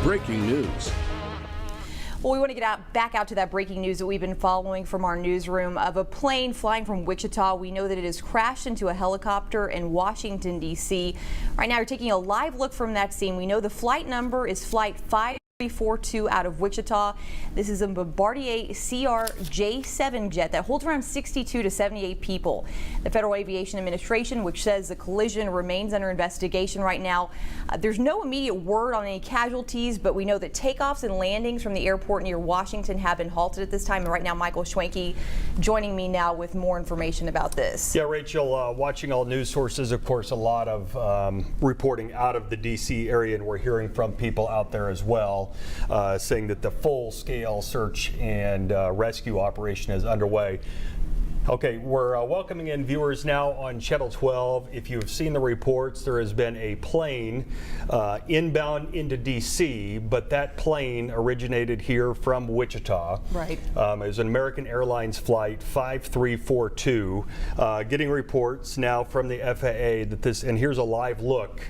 Breaking news. Well, we want to get back out to that breaking news that we've been following from our newsroom of a plane flying from Wichita. We know that it has crashed into a helicopter in Washington, D.C. Right now, you're taking a live look from that scene. We know the flight number is Flight 5342 out of Wichita. This is a Bombardier CRJ-7 jet that holds around 62 to 78 people. The Federal Aviation Administration, which says the collision remains under investigation right now. There's no immediate word on any casualties, but we know that takeoffs and landings from the airport near Washington have been halted at this time. And right now, Michael Schwenke joining me now with more information about this. Yeah, Rachel, watching all news sources, of course, a lot of reporting out of the D.C. area, and we're hearing from people out there as well, saying that the full-scale search and rescue operation is underway. Okay, we're welcoming in viewers now on Channel 12. If you've seen the reports, there has been a plane inbound into D.C., but that plane originated here from Wichita. Right. It was an American Airlines flight 5342. Getting reports now from the FAA that this, and here's a live look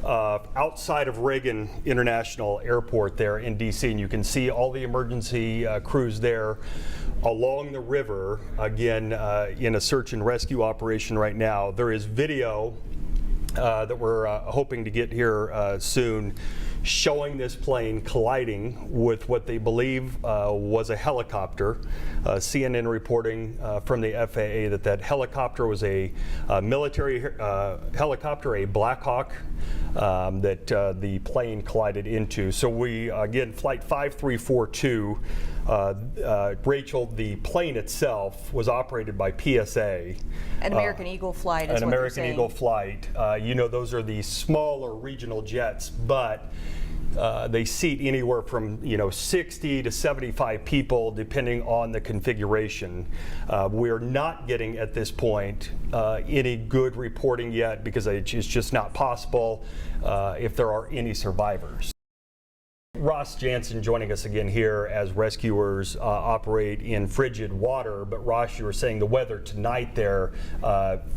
outside of Reagan International Airport there in D.C., and you can see all the emergency crews there along the river, again, in a search and rescue operation right now. There is video that we're hoping to get here soon, showing this plane colliding with what they believe was a helicopter. CNN reporting from the FAA that helicopter was a military helicopter, a Black Hawk, that the plane collided into. So we, again, Flight 5342, Rachel, the plane itself was operated by PSA. An American Eagle flight is an what American Eagle flight. You know, those are the smaller regional jets, but they seat anywhere from 60 to 75 people depending on the configuration. We're not getting at this point any good reporting yet because it's just not possible if there are any survivors. Ross Jansen joining us again here as rescuers operate in frigid water. But Ross, you were saying the weather tonight there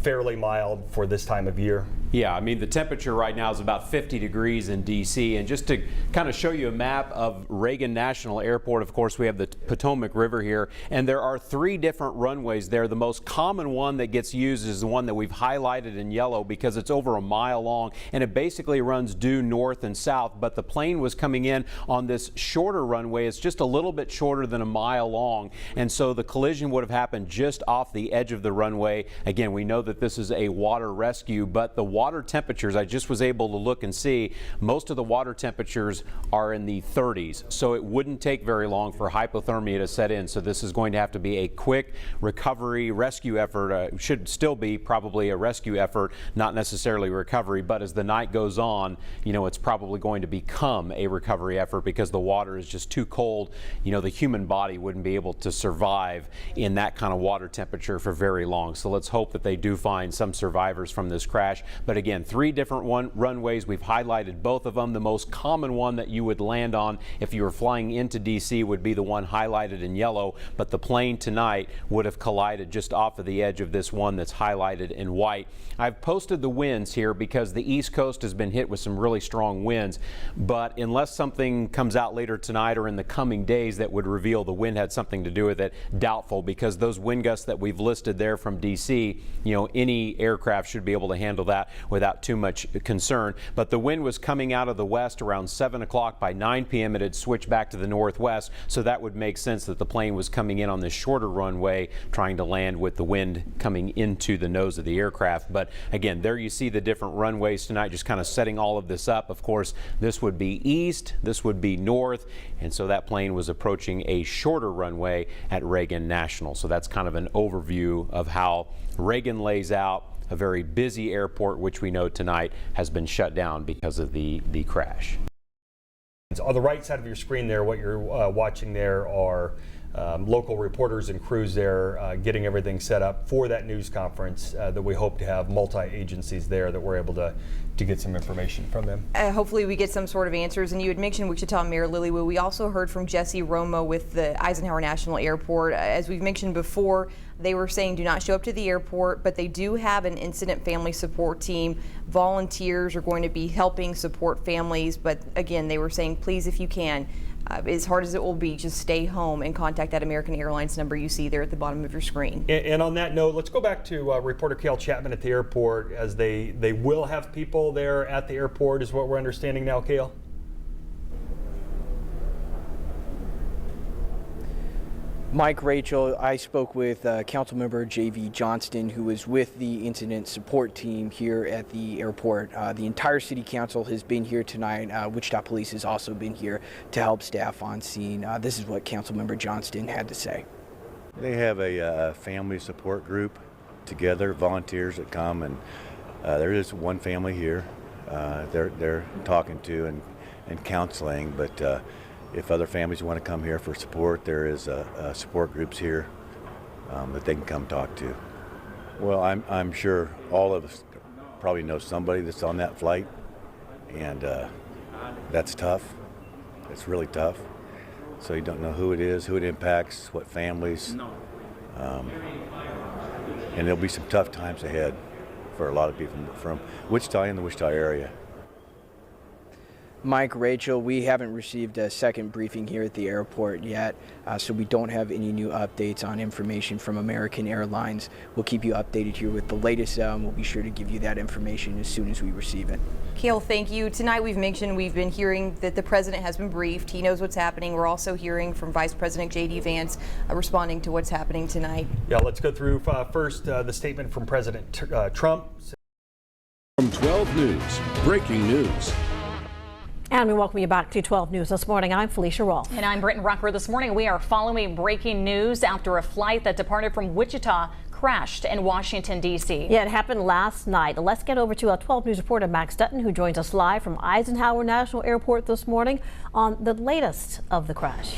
fairly mild for this time of year. Yeah, I mean the temperature right now is about 50 degrees in D.C. And just to kind of show you a map of Reagan National Airport, of course we have the Potomac River here, and there are 3 different runways there. The most common one that gets used is the one that we've highlighted in yellow because it's over a mile long and it basically runs due north and south. But the plane was coming in on this shorter runway. It's just a little bit shorter than a mile long, and so the collision would have happened just off the edge of the runway. Again, we know that this is a water rescue, but the water temperatures, I just was able to look and see, most of the water temperatures are in the 30s, so it wouldn't take very long for hypothermia to set in. So this is going to have to be a quick recovery rescue effort. Should still be probably a rescue effort, not necessarily recovery, but as the night goes on, it's probably going to become a recovery effort because the water is just too cold. The human body wouldn't be able to survive in that kind of water temperature for very long. So let's hope that they do find some survivors from this crash. But again, 3 different runways. We've highlighted both of them. The most common one that you would land on if you were flying into D.C. would be the one highlighted in yellow, but the plane tonight would have collided just off of the edge of this one that's highlighted in white. I've posted the winds here because the East Coast has been hit with some really strong winds, but unless something comes out later tonight or in the coming days that would reveal the wind had something to do with it, doubtful, because those wind gusts that we've listed there from D.C., any aircraft should be able to handle that without too much concern. But the wind was coming out of the west around 7 o'clock. By 9 p.m. it had switched back to the northwest, so that would make sense that the plane was coming in on this shorter runway trying to land with the wind coming into the nose of the aircraft. But again, there you see the different runways tonight, just kind of setting all of this up. Of course, this would be east, this would be north, and so that plane was approaching a shorter runway at Reagan National. So that's kind of an overview of how Reagan lays out. A very busy airport, which we know tonight has been shut down because of the crash. On the right side of your screen there, what you're watching there are local reporters and crews there getting everything set up for that news conference that we hope to have multi-agencies there that we're able to get some information from them. Hopefully we get some sort of answers. And you had mentioned Wichita Mayor Lilywood. We also heard from Jesse Romo with the Eisenhower National Airport. As we've mentioned before, They were saying do not show up to the airport, but they do have an incident family support team. Volunteers are going to be helping support families, but again, they were saying please, if you can, as hard as it will be, just stay home and contact that American Airlines number you see there at the bottom of your screen. And on that note, let's go back to reporter Kale Chapman at the airport, as they will have people there at the airport, is what we're understanding now, Kale? Mike, Rachel, I spoke with Councilmember J.V. Johnston, who was with the incident support team here at the airport. The entire city council has been here tonight. Wichita Police has also been here to help staff on scene. This is what Councilmember Johnston had to say. They have a family support group together, volunteers that come, and there is one family here they're talking to and counseling, but if other families want to come here for support, there is support groups here that they can come talk to. Well, I'm sure all of us probably know somebody that's on that flight, and that's tough. It's really tough. So you don't know who it is, who it impacts, what families, and there'll be some tough times ahead for a lot of people from Wichita and the Wichita area. Mike, Rachel, we haven't received a second briefing here at the airport yet, so we don't have any new updates on information from American Airlines. We'll keep you updated here with the latest. We'll be sure to give you that information as soon as we receive it. Kale, thank you. Tonight we've been hearing that the president has been briefed. He knows what's happening. We're also hearing from Vice President J.D. Vance responding to what's happening tonight. Yeah, let's go through first the statement from President Trump. From 12 News, breaking news. And we welcome you back to 12 News this morning. I'm Felicia Rolfe. And I'm Britton Rucker. This morning we are following breaking news after a flight that departed from Wichita crashed in Washington, D.C. Yeah, it happened last night. Let's get over to our 12 News reporter Max Dutton, who joins us live from Eisenhower National Airport this morning on the latest of the crash.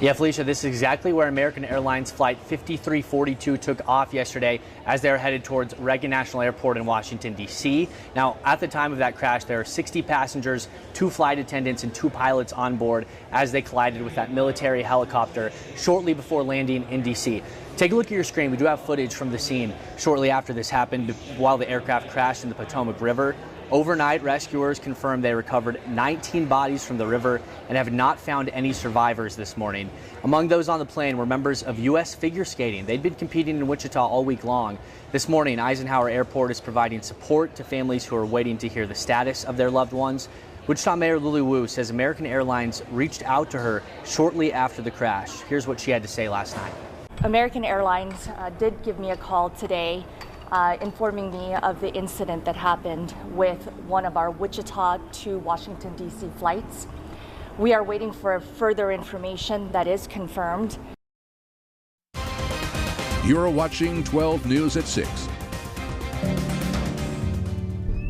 Yeah, Felicia, this is exactly where American Airlines Flight 5342 took off yesterday as they were headed towards Reagan National Airport in Washington, D.C. Now, at the time of that crash, there were 60 passengers, 2 flight attendants, and 2 pilots on board as they collided with that military helicopter shortly before landing in D.C. Take a look at your screen. We do have footage from the scene shortly after this happened while the aircraft crashed in the Potomac River. Overnight, rescuers confirmed they recovered 19 bodies from the river and have not found any survivors this morning. Among those on the plane were members of U.S. figure skating. They'd been competing in Wichita all week long. This morning, Eisenhower Airport is providing support to families who are waiting to hear the status of their loved ones. Wichita Mayor Lily Wu says American Airlines reached out to her shortly after the crash. Here's what she had to say last night. American Airlines did give me a call today informing me of the incident that happened with one of our Wichita to Washington, D.C. flights. We are waiting for further information that is confirmed. You're watching 12 News at 6.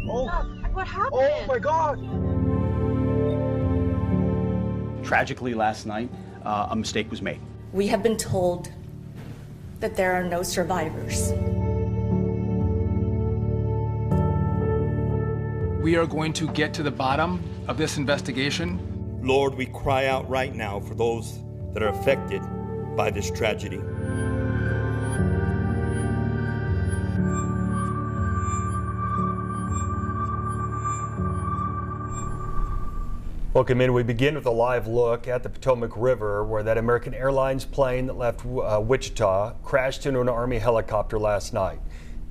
Oh, what happened? Oh my God! Tragically, last night, a mistake was made. We have been told that there are no survivors. We are going to get to the bottom of this investigation. Lord, we cry out right now for those that are affected by this tragedy. Welcome in. We begin with a live look at the Potomac River, where that American Airlines plane that left Wichita crashed into an Army helicopter last night.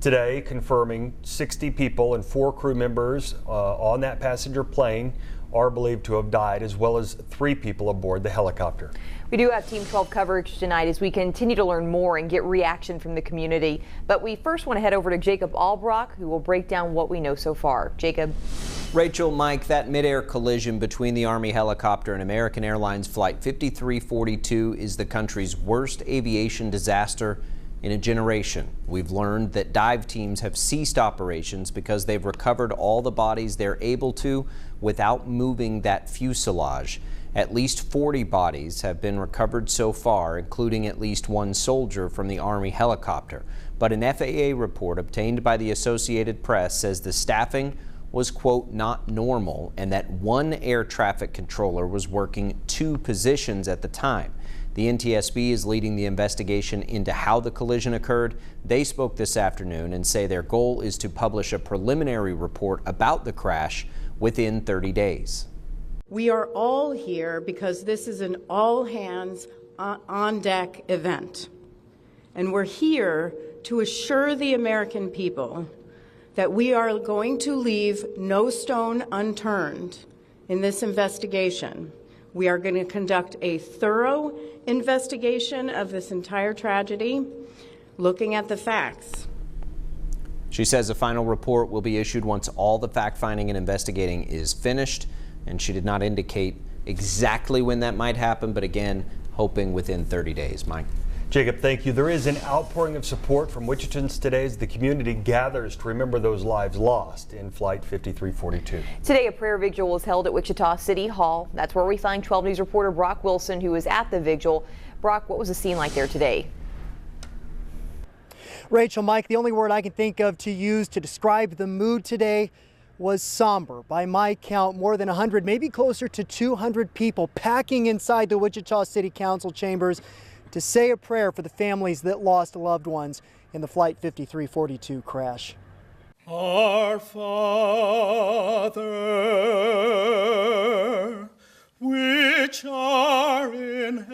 Today, confirming 60 people and 4 crew members on that passenger plane are believed to have died, as well as 3 people aboard the helicopter. We do have Team 12 coverage tonight as we continue to learn more and get reaction from the community. But we first want to head over to Jacob Albrock, who will break down what we know so far. Jacob. Rachel, Mike, that midair collision between the Army helicopter and American Airlines Flight 5342 is the country's worst aviation disaster in a generation. We've learned that dive teams have ceased operations because they've recovered all the bodies they're able to without moving that fuselage. At least 40 bodies have been recovered so far, including at least 1 soldier from the Army helicopter. But an FAA report obtained by the Associated Press says the staffing was, quote, not normal, and that 1 air traffic controller was working 2 positions at the time. The NTSB is leading the investigation into how the collision occurred. They spoke this afternoon and say their goal is to publish a preliminary report about the crash within 30 days. We are all here because this is an all-hands on deck event. And we're here to assure the American people that we are going to leave no stone unturned in this investigation. We are going to conduct a thorough investigation of this entire tragedy, looking at the facts. She says a final report will be issued once all the fact-finding and investigating is finished, and she did not indicate exactly when that might happen, but again, hoping within 30 days. Mike. Jacob, thank you. There is an outpouring of support from Wichitans today as the community gathers to remember those lives lost in Flight 5342. Today, a prayer vigil was held at Wichita City Hall. That's where we find 12 News reporter Brock Wilson, who was at the vigil. Brock, what was the scene like there today? Rachel, Mike, the only word I can think of to use to describe the mood today was somber. By my count, more than 100, maybe closer to 200 people packing inside the Wichita City Council chambers to say a prayer for the families that lost loved ones in the Flight 5342 crash. Our Father, which are in heaven.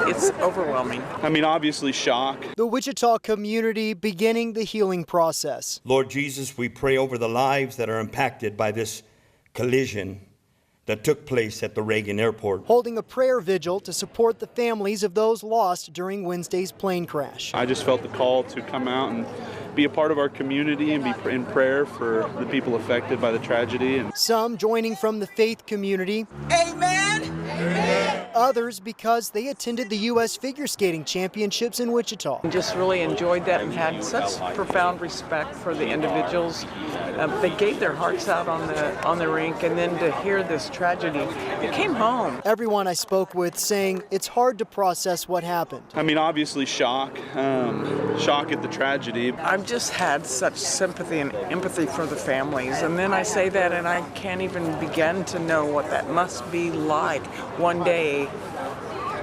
It's overwhelming. I mean, obviously shock. The Wichita community beginning the healing process. Lord Jesus, we pray over the lives that are impacted by this collision that took place at the Reagan Airport. Holding a prayer vigil to support the families of those lost during Wednesday's plane crash. I just felt the call to come out and be a part of our community and be in prayer for the people affected by the tragedy. And some joining from the faith community. Amen. Amen. Others because they attended the U.S. Figure Skating Championships in Wichita. Just really enjoyed that and had such profound respect for the individuals. They gave their hearts out on the rink, and then to hear this tragedy, it came home. Everyone I spoke with saying it's hard to process what happened. I mean, obviously shock at the tragedy. I've just had such sympathy and empathy for the families, and then I say that and I can't even begin to know what that must be like. One day,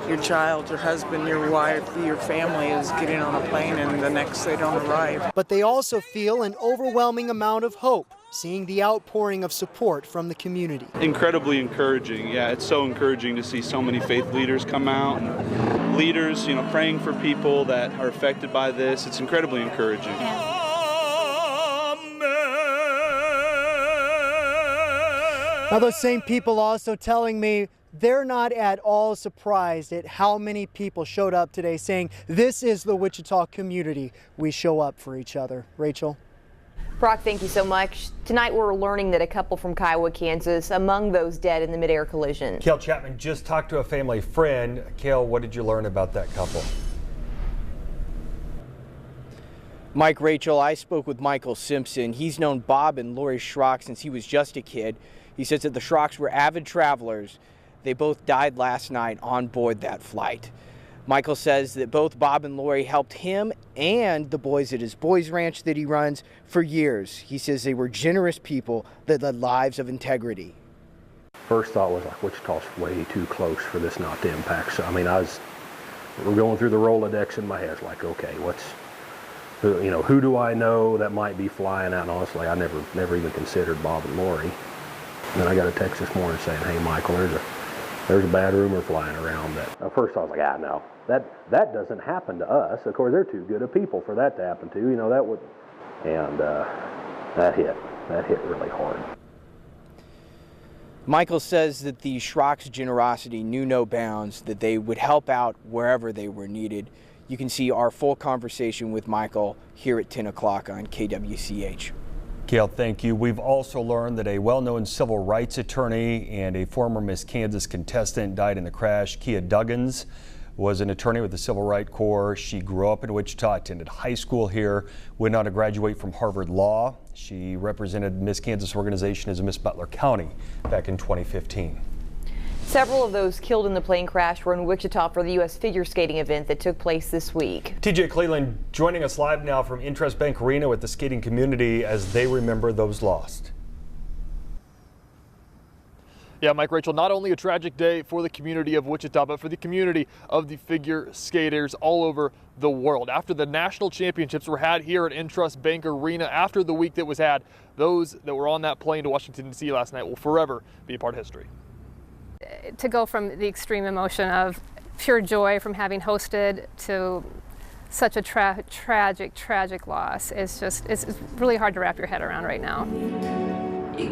your child, your husband, your wife, your family is getting on a plane and the next they don't arrive. But they also feel an overwhelming amount of hope, seeing the outpouring of support from the community. Incredibly encouraging. Yeah, it's so encouraging to see so many faith leaders come out and leaders, praying for people that are affected by this. It's incredibly encouraging. Now, those same people also telling me they're not at all surprised at how many people showed up today saying this is the Wichita community. We show up for each other. Rachel? Brock, thank you so much. Tonight we're learning that a couple from Kiowa, Kansas, among those dead in the midair collision. Kale Chapman just talked to a family friend. Kale, what did you learn about that couple? Mike, Rachel, I spoke with Michael Simpson. He's known Bob and Lori Schrock since he was just a kid. He says that the Schrocks were avid travelers. They both died last night on board that flight. Michael says that both Bob and Lori helped him and the boys at his boys ranch that he runs for years. He says they were generous people that led lives of integrity. First thought was like, Wichita's way too close for this not to impact. So, I mean, we're going through the Rolodex in my head, like, okay, who do I know that might be flying out? And honestly, I never even considered Bob and Lori. And then I got a text this morning saying, hey, Michael, there's a bad rumor flying around that. At first I was like, no, that doesn't happen to us. Of course, they're too good of people for that to happen to. That would, and that hit really hard. Michael says that the Schrocks' generosity knew no bounds, that they would help out wherever they were needed. You can see our full conversation with Michael here at 10 o'clock on KWCH. Kale, thank you. We've also learned that a well-known civil rights attorney and a former Miss Kansas contestant died in the crash. Kia Duggins was an attorney with the Civil Rights Corps. She grew up in Wichita, attended high school here, went on to graduate from Harvard Law. She represented Miss Kansas organization as Miss Butler County back in 2015. Several of those killed in the plane crash were in Wichita for the U.S. figure skating event that took place this week. TJ Cleveland joining us live now from Intrust Bank Arena with the skating community as they remember those lost. Yeah, Mike, Rachel, not only a tragic day for the community of Wichita, but for the community of the figure skaters all over the world. After the national championships were had here at Intrust Bank Arena, after the week that was had, those that were on that plane to Washington, D.C. last night will forever be a part of history. To go from the extreme emotion of pure joy from having hosted to such a tragic loss, it's really hard to wrap your head around right now.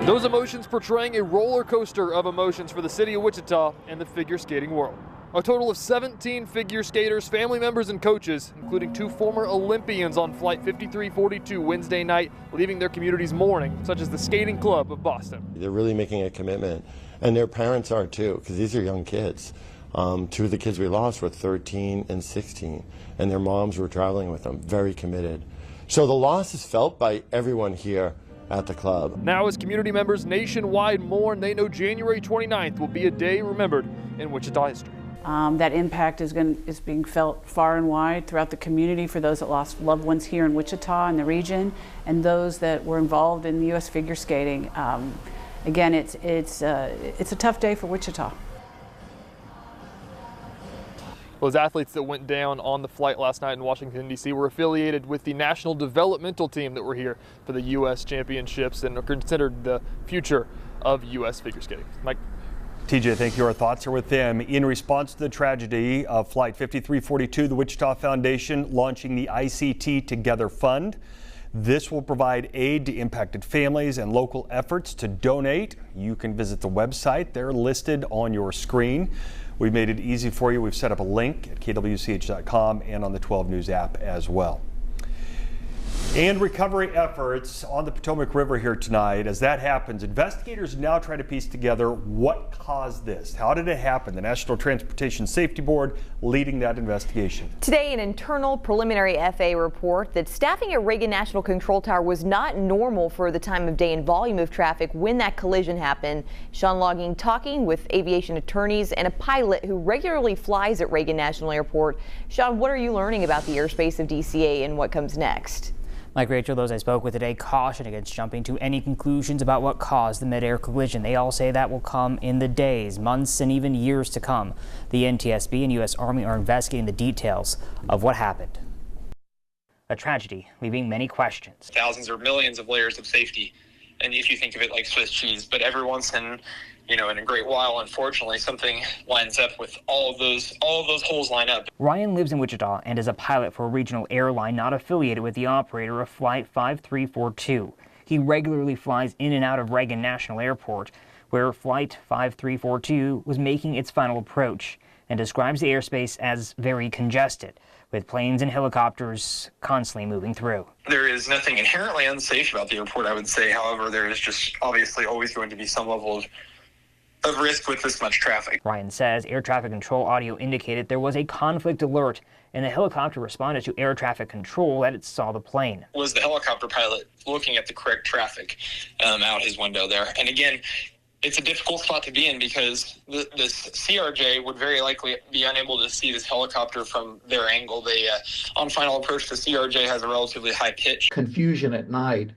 Those emotions portraying a roller coaster of emotions for the city of Wichita and the figure skating world. A total of 17 figure skaters, family members, and coaches, including 2 former Olympians on Flight 5342 Wednesday night, leaving their communities mourning, such as the Skating Club of Boston. They're really making a commitment, and their parents are too, because these are young kids. 2 of the kids we lost were 13 and 16, and their moms were traveling with them, very committed. So the loss is felt by everyone here at the club. Now, as community members nationwide mourn, they know January 29th will be a day remembered in Wichita history. That impact is being felt far and wide throughout the community for those that lost loved ones here in Wichita and the region, and those that were involved in U.S. figure skating. Again, it's a tough day for Wichita. Those athletes that went down on the flight last night in Washington, D.C. were affiliated with the national developmental team that were here for the U.S. championships and are considered the future of U.S. figure skating. Mike. TJ, thank you. Our thoughts are with them. In response to the tragedy of Flight 5342, the Wichita Foundation launching the ICT Together Fund. This will provide aid to impacted families and local efforts to donate. You can visit the website. They're listed on your screen. We've made it easy for you. We've set up a link at kwch.com and on the 12 News app as well. And recovery efforts on the Potomac River here tonight. As that happens, investigators now try to piece together what caused this. How did it happen? The National Transportation Safety Board leading that investigation. Today, an internal preliminary FAA report that staffing at Reagan National Control Tower was not normal for the time of day and volume of traffic when that collision happened. Sean Logging talking with aviation attorneys and a pilot who regularly flies at Reagan National Airport. Sean, what are you learning about the airspace of DCA and what comes next? Like Rachel, those I spoke with today caution against jumping to any conclusions about what caused the mid-air collision. They all say that will come in the days, months, and even years to come. The NTSB and U.S. Army are investigating the details of what happened. A tragedy, leaving many questions. Thousands or millions of layers of safety, and if you think of it like Swiss cheese, but every once in a great while, unfortunately, something lines up with all of those holes line up. Ryan lives in Wichita and is a pilot for a regional airline not affiliated with the operator of Flight 5342. He regularly flies in and out of Reagan National Airport, where Flight 5342 was making its final approach, and describes the airspace as very congested, with planes and helicopters constantly moving through. There is nothing inherently unsafe about the airport, I would say. However, there is just obviously always going to be some level of risk with this much traffic. Ryan says air traffic control audio indicated there was a conflict alert, and the helicopter responded to air traffic control that it saw the plane. Was the helicopter pilot looking at the correct traffic out his window there? And again, it's a difficult spot to be in because this CRJ would very likely be unable to see this helicopter from their angle. They, on final approach, the CRJ has a relatively high pitch. Confusion at night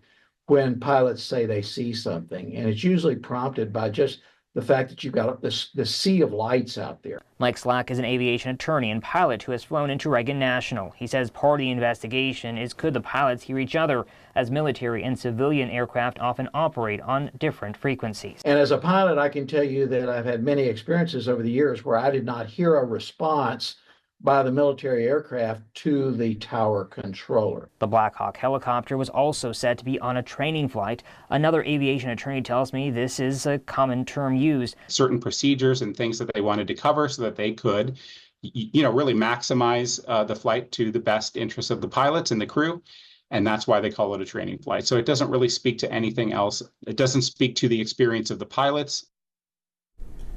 when pilots say they see something, and it's usually prompted by just the fact that you've got this sea of lights out there. Mike Slack is an aviation attorney and pilot who has flown into Reagan National. He says part of the investigation is could the pilots hear each other, as military and civilian aircraft often operate on different frequencies. And as a pilot, I can tell you that I've had many experiences over the years where I did not hear a response by the military aircraft to the tower controller. The Black Hawk helicopter was also said to be on a training flight. Another aviation attorney tells me this is a common term used. Certain procedures and things that they wanted to cover so that they could, really maximize the flight to the best interests of the pilots and the crew. And that's why they call it a training flight. So it doesn't really speak to anything else. It doesn't speak to the experience of the pilots.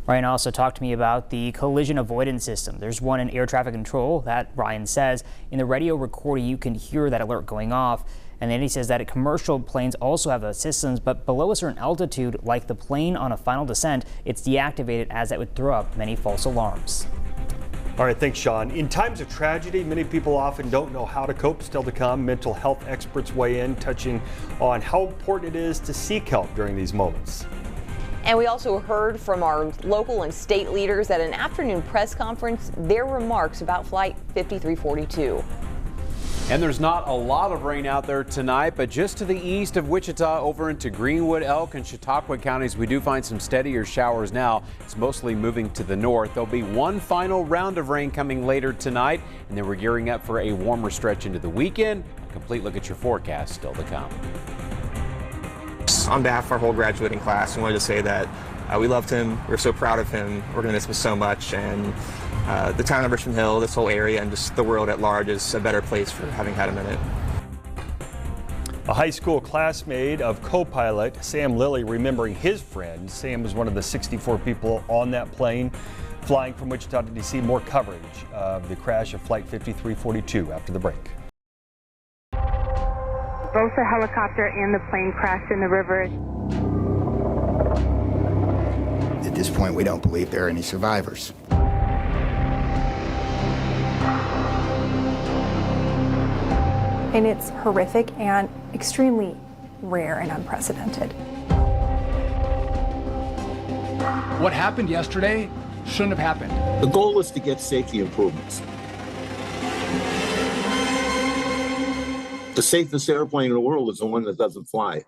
Ryan also talked to me about the collision avoidance system. There's one in air traffic control that Ryan says in the radio recording you can hear that alert going off. And then he says that commercial planes also have those systems, but below a certain altitude, like the plane on a final descent, it's deactivated as that would throw up many false alarms. All right, thanks, Sean. In times of tragedy, many people often don't know how to cope. Still to come, mental health experts weigh in, touching on how important it is to seek help during these moments. And we also heard from our local and state leaders at an afternoon press conference their remarks about Flight 5342. And there's not a lot of rain out there tonight, but just to the east of Wichita over into Greenwood, Elk, and Chautauqua counties, we do find some steadier showers now. It's mostly moving to the north. There'll be one final round of rain coming later tonight, and then we're gearing up for a warmer stretch into the weekend. A complete look at your forecast still to come. On behalf of our whole graduating class, I wanted to say that we loved him. We're so proud of him. We're going to miss him so much. And the town of Richmond Hill, this whole area, and just the world at large is a better place for having had him in it. A high school classmate of co-pilot Sam Lilly remembering his friend. Sam was one of the 64 people on that plane flying from Wichita to D.C. More coverage of the crash of Flight 5342 after the break. Both the helicopter and the plane crashed in the river. At this point, we don't believe there are any survivors. And it's horrific and extremely rare and unprecedented. What happened yesterday shouldn't have happened. The goal is to get safety improvements. The safest airplane in the world is the one that doesn't fly.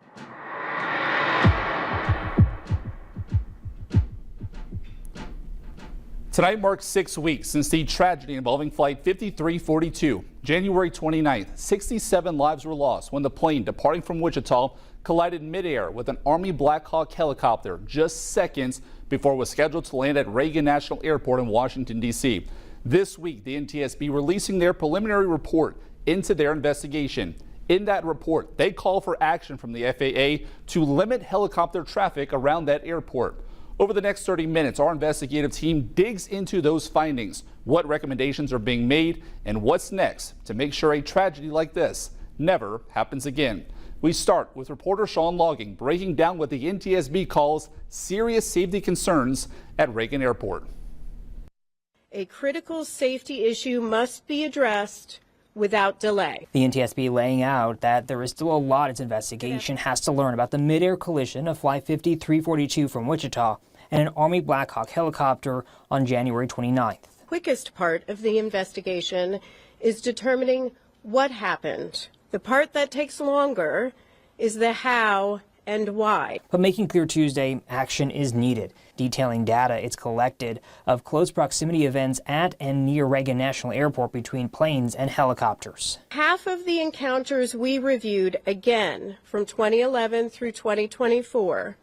Tonight marks 6 weeks since the tragedy involving Flight 5342. January 29th, 67 lives were lost when the plane departing from Wichita collided midair with an Army Black Hawk helicopter just seconds before it was scheduled to land at Reagan National Airport in Washington, D.C. This week, the NTSB releasing their preliminary report into their investigation. In that report, they call for action from the FAA to limit helicopter traffic around that airport. Over the next 30 minutes, our investigative team digs into those findings, what recommendations are being made, and what's next to make sure a tragedy like this never happens again. We start with reporter Sean Logging breaking down what the NTSB calls serious safety concerns at Reagan Airport. A critical safety issue must be addressed without delay. The NTSB laying out that there is still a lot its investigation has to learn about the mid-air collision of Flight 5342 from Wichita and an Army Black Hawk helicopter on January 29th. The quickest part of the investigation is determining what happened. The part that takes longer is the how and why. But making clear Tuesday, action is needed, detailing data it's collected of close proximity events at and near Reagan National Airport between planes and helicopters. Half of the encounters we reviewed, again from 2011 through 2024,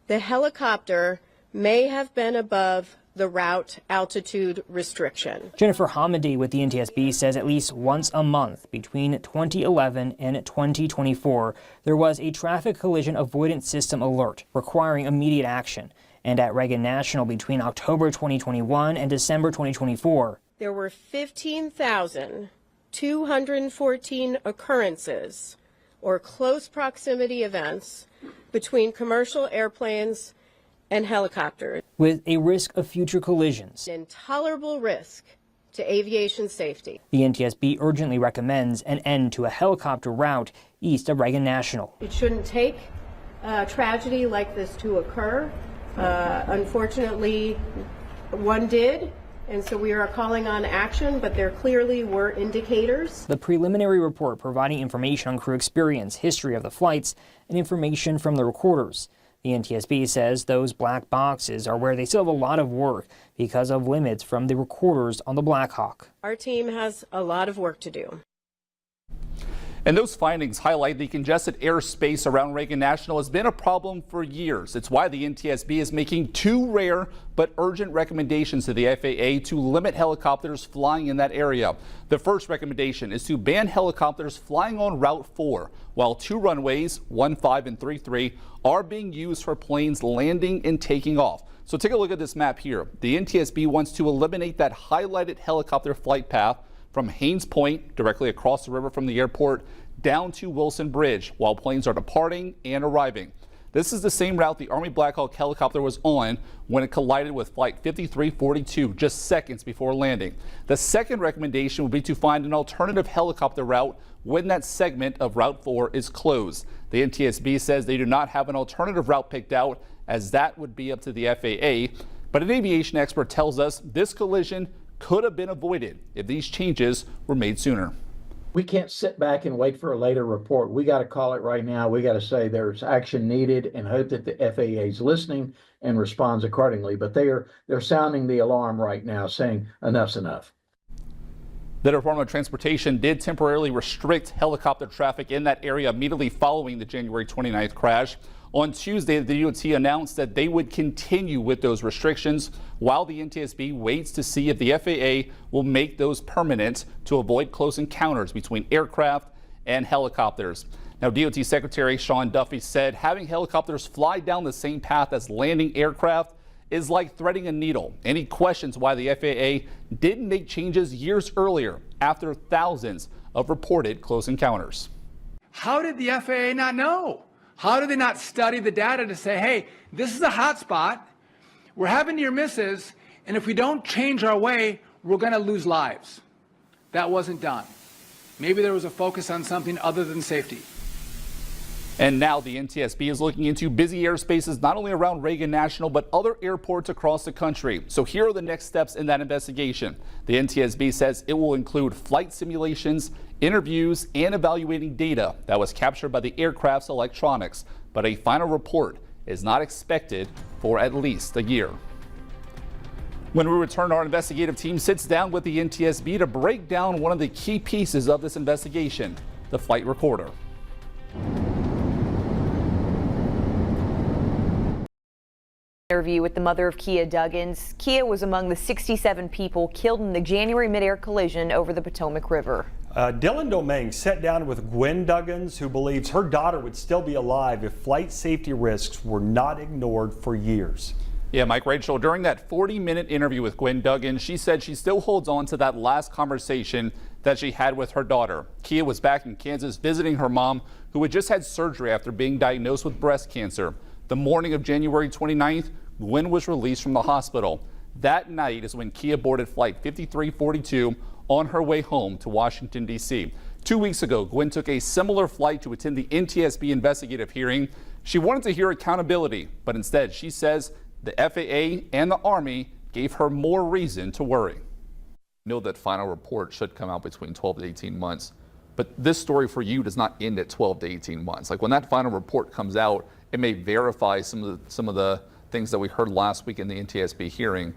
the helicopter may have been above the route altitude restriction. Jennifer Hamady with the NTSB says at least once a month between 2011 and 2024, there was a traffic collision avoidance system alert requiring immediate action. And at Reagan National between October 2021 and December 2024, there were 15,214 occurrences or close proximity events between commercial airplanes and helicopters, with a risk of future collisions. An intolerable risk to aviation safety. The NTSB urgently recommends an end to a helicopter route east of Reagan National. It shouldn't take a tragedy like this to occur. Unfortunately, one did, and so we are calling on action, but there clearly were indicators. The preliminary report providing information on crew experience, history of the flights, and information from the recorders. The NTSB says those black boxes are where they still have a lot of work because of limits from the recorders on the Black Hawk. Our team has a lot of work to do. And those findings highlight the congested airspace around Reagan National has been a problem for years. It's why the NTSB is making two rare but urgent recommendations to the FAA to limit helicopters flying in that area. The first recommendation is to ban helicopters flying on Route 4, while two runways, 15 and 33, are being used for planes landing and taking off. So take a look at this map here. The NTSB wants to eliminate that highlighted helicopter flight path from Haynes Point, directly across the river from the airport, down to Wilson Bridge, while planes are departing and arriving. This is the same route the Army Black Hawk helicopter was on when it collided with Flight 5342 just seconds before landing. The second recommendation would be to find an alternative helicopter route when that segment of Route 4 is closed. The NTSB says they do not have an alternative route picked out, as that would be up to the FAA. But an aviation expert tells us this collision could have been avoided if these changes were made sooner. We can't sit back and wait for a later report. We got to call it right now. We got to say there's action needed and hope that the FAA is listening and responds accordingly. But they're sounding the alarm right now, saying enough's enough. The Department of Transportation did temporarily restrict helicopter traffic in that area immediately following the January 29th crash. On Tuesday, the DOT announced that they would continue with those restrictions while the NTSB waits to see if the FAA will make those permanent to avoid close encounters between aircraft and helicopters. Now, DOT Secretary Sean Duffy said having helicopters fly down the same path as landing aircraft is like threading a needle, and he questions why the FAA didn't make changes years earlier after thousands of reported close encounters. How did the FAA not know? How did they not study the data to say, hey, this is a hot spot, we're having near misses, and if we don't change our way, we're going to lose lives? That wasn't done. Maybe there was a focus on something other than safety. And now the NTSB is looking into busy airspaces not only around Reagan National, but other airports across the country. So here are the next steps in that investigation. The NTSB says it will include flight simulations, interviews, and evaluating data that was captured by the aircraft's electronics. But a final report is not expected for at least a year. When we return, our investigative team sits down with the NTSB to break down one of the key pieces of this investigation, the flight recorder. Interview with the mother of Kia Duggins. Kia was among the 67 people killed in the January midair collision over the Potomac River. Dylan Domingue sat down with Gwen Duggins, who believes her daughter would still be alive if flight safety risks were not ignored for years. Yeah, Mike Rachel, during that 40-minute interview with Gwen Duggins, she said she still holds on to that last conversation that she had with her daughter. Kia was back in Kansas visiting her mom, who had just had surgery after being diagnosed with breast cancer. The morning of January 29th, Gwen was released from the hospital. That night is when Kia boarded flight 5342 on her way home to Washington, D.C. 2 weeks ago, Gwen took a similar flight to attend the NTSB investigative hearing. She wanted to hear accountability, but instead she says the FAA and the Army gave her more reason to worry. I know that final report should come out between 12 to 18 months, but this story for you does not end at 12 to 18 months. Like when that final report comes out, it may verify some of the things that we heard last week in the NTSB hearing,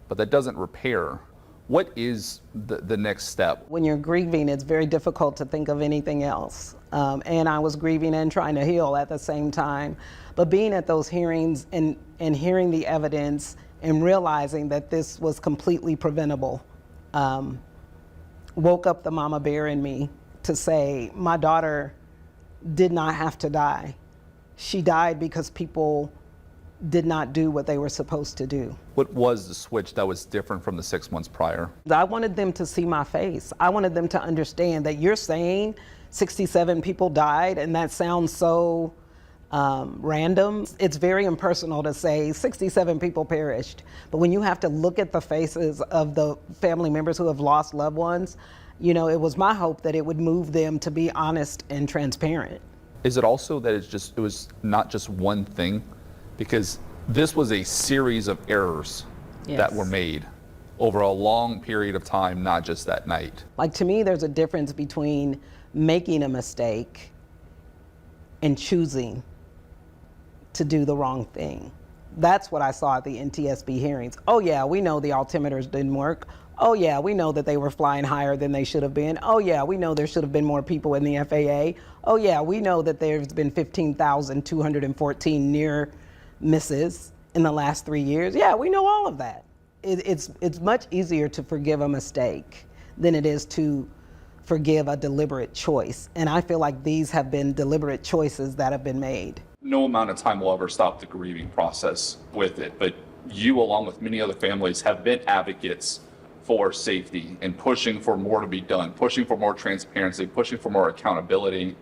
but that doesn't repair. What is the next step? When you're grieving, it's very difficult to think of anything else. And I was grieving and trying to heal at the same time. But being at those hearings and hearing the evidence and realizing that this was completely preventable woke up the mama bear in me to say, my daughter did not have to die. She died because people did not do what they were supposed to do. What was the switch that was different from the 6 months prior? I wanted them to see my face. I wanted them to understand that you're saying 67 people died, and that sounds so random. It's very impersonal to say 67 people perished. But when you have to look at the faces of the family members who have lost loved ones, you know, it was my hope that it would move them to be honest and transparent. Is it also that it was not just one thing? Because this was a series of errors that were made over a long period of time, not just that night. Like, to me, there's a difference between making a mistake and choosing to do the wrong thing. That's what I saw at the NTSB hearings. Oh yeah, we know the altimeters didn't work. Oh yeah, we know that they were flying higher than they should have been. Oh yeah, we know there should have been more people in the FAA. Oh yeah, we know that there's been 15,214 near misses in the last 3 years. Yeah, we know all of that. It's much easier to forgive a mistake than it is to forgive a deliberate choice. And I feel like these have been deliberate choices that have been made. No amount of time will ever stop the grieving process with it, but you, along with many other families, have been advocates for safety and pushing for more to be done, pushing for more transparency, pushing for more accountability.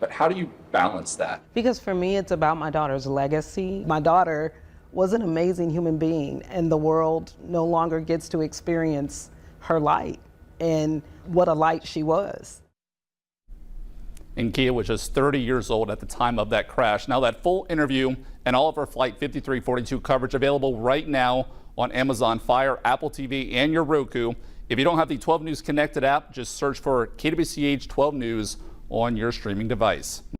But how do you balance that? Because for me, it's about my daughter's legacy. My daughter was an amazing human being, and the world no longer gets to experience her light and what a light she was. And Kia was just 30 years old at the time of that crash. Now that full interview and all of our Flight 5342 coverage available right now on Amazon Fire, Apple TV, and your Roku. If you don't have the 12 News Connected app, just search for KWCH 12 News on your streaming device.